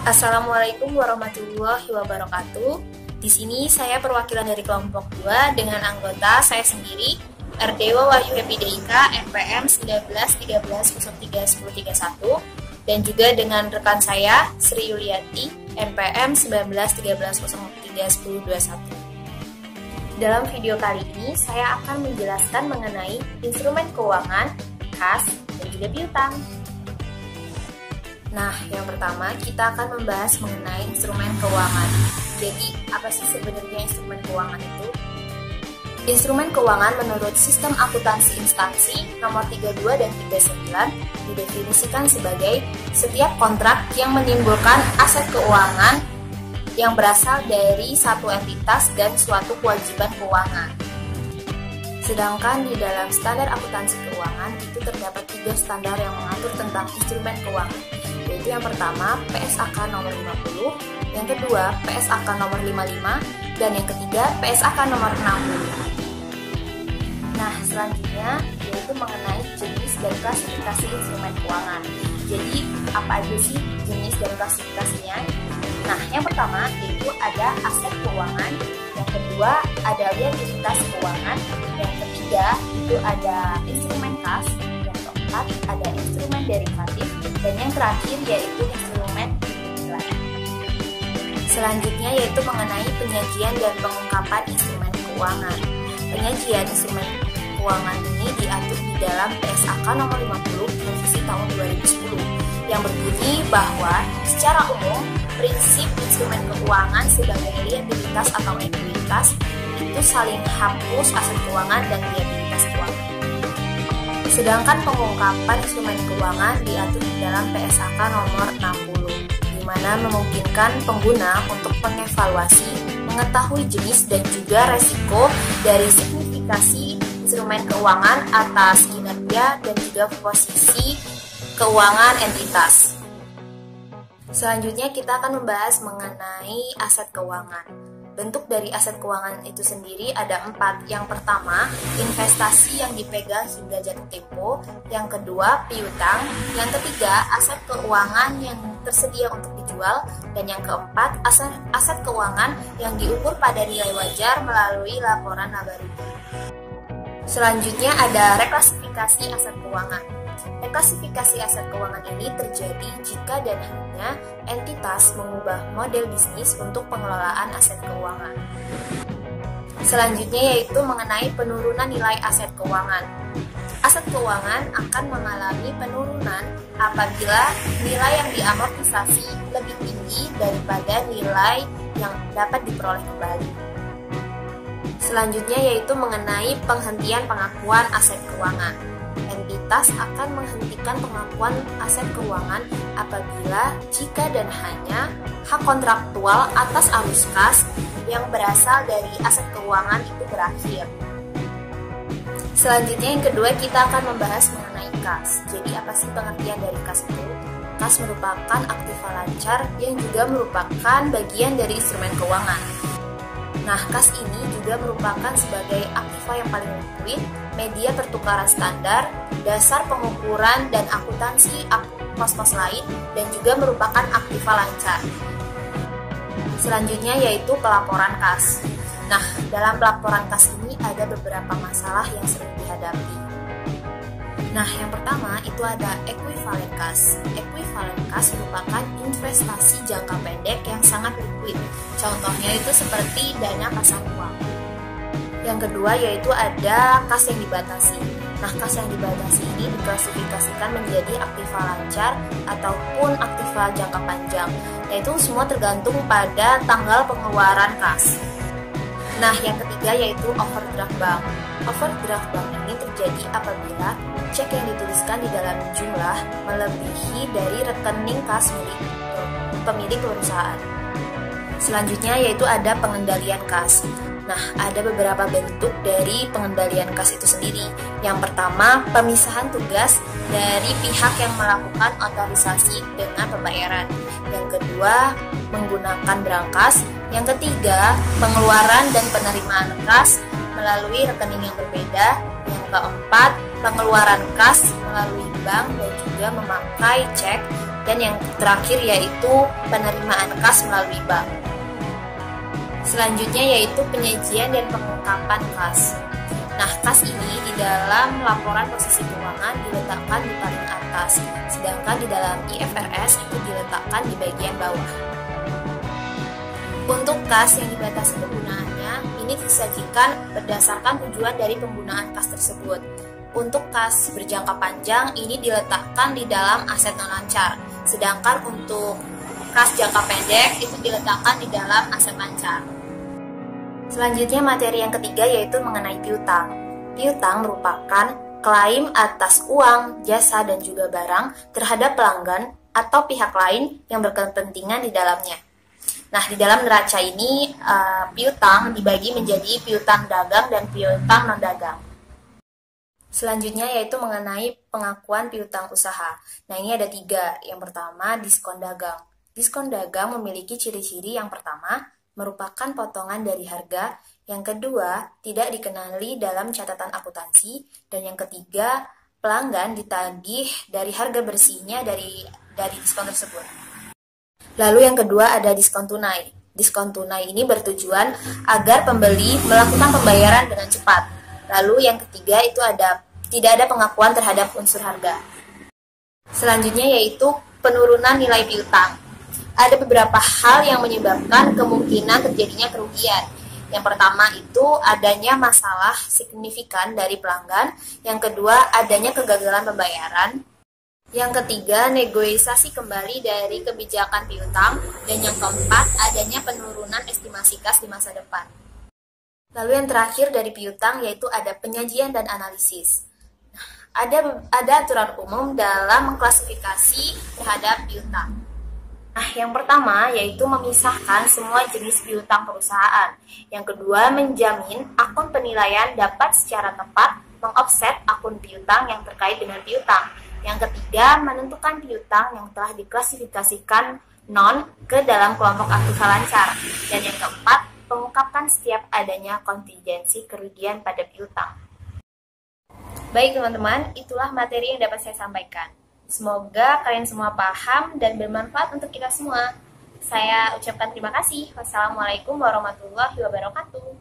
Assalamualaikum warahmatullahi wabarakatuh. Di sini saya perwakilan dari kelompok 2 dengan anggota saya sendiri, Ardewa Wahyu Happy Deika, NPM 1913031031, dan juga dengan rekan saya, Sri Yuliati, NPM 1913031021. Dalam video kali ini, saya akan menjelaskan mengenai instrumen keuangan, kas, dan juga piutang. Nah, yang pertama kita akan membahas mengenai instrumen keuangan. Jadi, apa sih sebenarnya instrumen keuangan itu? Instrumen keuangan menurut Sistem Akuntansi Instansi nomor 32 dan 39 didefinisikan sebagai setiap kontrak yang menimbulkan aset keuangan yang berasal dari satu entitas dan suatu kewajiban keuangan. Sedangkan di dalam standar akuntansi keuangan itu terdapat 3 standar yang mengatur tentang instrumen keuangan, yaitu yang pertama PSAK nomor 50, yang kedua PSAK nomor 55, dan yang ketiga PSAK nomor 60. Nah, selanjutnya yaitu mengenai jenis dan klasifikasi instrumen keuangan. Jadi, apa aja sih jenis dan klasifikasinya? Nah, yang pertama yaitu ada aset keuangan, yang kedua ada liabilitas keuangan, yang ketiga itu ada instrumen kas, yang keempat ada instrumen derivatif, dan yang terakhir yaitu instrumen nilai. Selanjutnya yaitu mengenai penyajian dan pengungkapan instrumen keuangan. Penyajian instrumen keuangan ini diatur di dalam PSAK nomor 50 revisi tahun 2010 yang berbunyi bahwa secara umum prinsip instrumen keuangan sebagai liabilitas atau ekuitas itu saling hapus aset keuangan dan liabilitas keuangan. Sedangkan pengungkapan instrumen keuangan diatur di dalam PSAK nomor 60, di mana memungkinkan pengguna untuk mengevaluasi, mengetahui jenis dan juga resiko dari signifikasi instrumen keuangan atas kinerja dan juga posisi keuangan entitas. Selanjutnya kita akan membahas mengenai aset keuangan. Bentuk dari aset keuangan itu sendiri ada 4. Yang pertama, investasi yang dipegang hingga jatuh tempo. Yang kedua, piutang. Yang ketiga, aset keuangan yang tersedia untuk dijual. Dan yang keempat, aset keuangan yang diukur pada nilai wajar melalui laporan laba rugi. Selanjutnya ada reklasifikasi aset keuangan. Reklasifikasi aset keuangan ini terjadi jika dan hanya entitas mengubah model bisnis untuk pengelolaan aset keuangan. Selanjutnya yaitu mengenai penurunan nilai aset keuangan. Aset keuangan akan mengalami penurunan apabila nilai yang diamortisasi lebih tinggi daripada nilai yang dapat diperoleh kembali. Selanjutnya yaitu mengenai penghentian pengakuan aset keuangan. Entitas akan menghentikan pengakuan aset keuangan apabila jika dan hanya hak kontraktual atas arus kas yang berasal dari aset keuangan itu berakhir. Selanjutnya yang kedua kita akan membahas mengenai kas. Jadi apa sih pengertian dari kas itu? Kas merupakan aktiva lancar yang juga merupakan bagian dari instrumen keuangan. Nah, kas ini juga merupakan sebagai aktiva yang paling liquid, media pertukaran standar, dasar pengukuran dan akuntansi pos-pos lain, dan juga merupakan aktiva lancar. Selanjutnya yaitu pelaporan kas. Nah, dalam pelaporan kas ini ada beberapa masalah yang sering dihadapi. Nah, yang pertama itu ada equivalen kas. Equivalen kas merupakan investasi jangka pendek yang sangat liquid. Contohnya itu seperti dana pasar uang. Yang kedua yaitu ada kas yang dibatasi. Nah, kas yang dibatasi ini diklasifikasikan menjadi aktiva lancar ataupun aktiva jangka panjang. Nah, itu semua tergantung pada tanggal pengeluaran kas. Nah, yang ketiga yaitu overdraft bank. Overdraft bank ini terjadi apabila cek yang dituliskan di dalam jumlah melebihi dari rekening kas milik pemilik perusahaan. Selanjutnya yaitu ada pengendalian kas. Nah, ada beberapa bentuk dari pengendalian kas itu sendiri. Yang pertama, pemisahan tugas dari pihak yang melakukan otorisasi dengan pembayaran. Yang kedua, menggunakan berangkas. Yang ketiga, pengeluaran dan penerimaan kas melalui rekening yang berbeda. Yang keempat, pengeluaran kas melalui bank dan juga memakai cek. Dan yang terakhir yaitu penerimaan kas melalui bank. Selanjutnya yaitu penyajian dan pengungkapan kas. Nah, kas ini di dalam laporan posisi keuangan diletakkan di paling atas, sedangkan di dalam IFRS itu diletakkan di bagian bawah. Untuk kas yang dibatasi penggunaannya, ini disajikan berdasarkan tujuan dari penggunaan kas tersebut. Untuk kas berjangka panjang, ini diletakkan di dalam aset non-lancar, sedangkan untuk kas jangka pendek itu diletakkan di dalam aset lancar. Selanjutnya materi yang ketiga yaitu mengenai piutang. Piutang merupakan klaim atas uang, jasa, dan juga barang terhadap pelanggan atau pihak lain yang berkepentingan di dalamnya. Nah, di dalam neraca ini piutang dibagi menjadi piutang dagang dan piutang non-dagang. Selanjutnya yaitu mengenai pengakuan piutang usaha. Nah, ini ada 3. Yang pertama, diskon dagang. Diskon dagang memiliki ciri-ciri. Yang pertama, merupakan potongan dari harga. Yang kedua, tidak dikenali dalam catatan akuntansi. Dan yang ketiga, pelanggan ditagih dari harga bersihnya dari diskon tersebut. Lalu yang kedua ada diskon tunai. Diskon tunai ini bertujuan agar pembeli melakukan pembayaran dengan cepat. Lalu yang ketiga itu tidak ada pengakuan terhadap unsur harga. Selanjutnya yaitu penurunan nilai piutang. Ada beberapa hal yang menyebabkan kemungkinan terjadinya kerugian. Yang pertama itu adanya masalah signifikan dari pelanggan. Yang kedua adanya kegagalan pembayaran. Yang ketiga negosiasi kembali dari kebijakan piutang. Dan yang keempat adanya penurunan estimasi kas di masa depan. Lalu yang terakhir dari piutang yaitu ada penyajian dan analisis. Ada aturan umum dalam mengklasifikasi terhadap piutang. Nah, yang pertama yaitu memisahkan semua jenis piutang perusahaan. Yang kedua, menjamin akun penilaian dapat secara tepat mengofset akun piutang yang terkait dengan piutang. Yang ketiga, menentukan piutang yang telah diklasifikasikan non ke dalam kelompok aktiva lancar. Dan yang keempat, mengungkapkan setiap adanya kontingensi kerugian pada piutang. Baik teman-teman, itulah materi yang dapat saya sampaikan. Semoga kalian semua paham dan bermanfaat untuk kita semua. Saya ucapkan terima kasih. Wassalamualaikum warahmatullahi wabarakatuh.